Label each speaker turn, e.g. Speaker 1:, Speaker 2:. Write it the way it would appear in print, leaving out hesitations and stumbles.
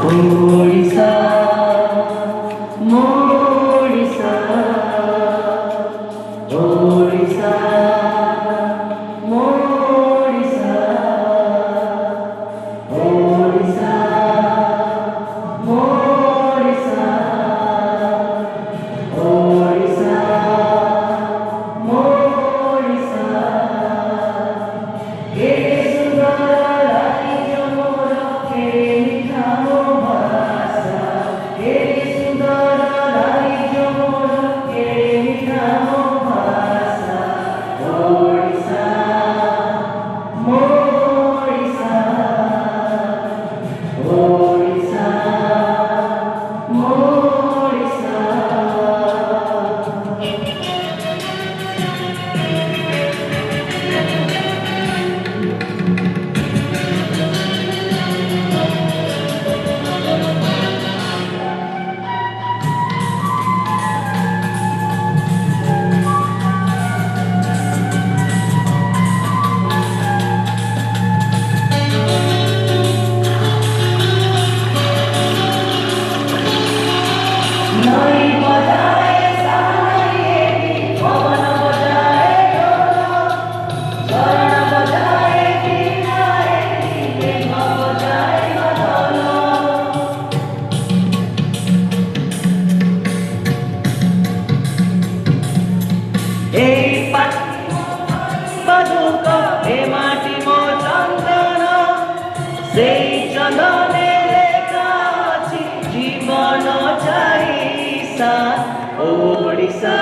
Speaker 1: ওড়িশা মোড়িশা ওড়িশা মোড়িশা ওড়িশা মোড়িশা ওড়িশা মোড়িশা কে সুন্দর রাজ্য মোর কে মিঠানো ভাষা কে সুন্দর রাজ্য মোর কে মিঠানো ভাষা ওড়িশা মোড়িশা ওড়িশা মোড়িশা नई बजाए सानई पवन बजाए ढोल चरण बजाए वीणाए प्रेम बजाए मदन এই পাটি বাজুক এ মাটি মো চন্দন সেই চন্দনে লেখা আছে জীবন চাই ওড়িশা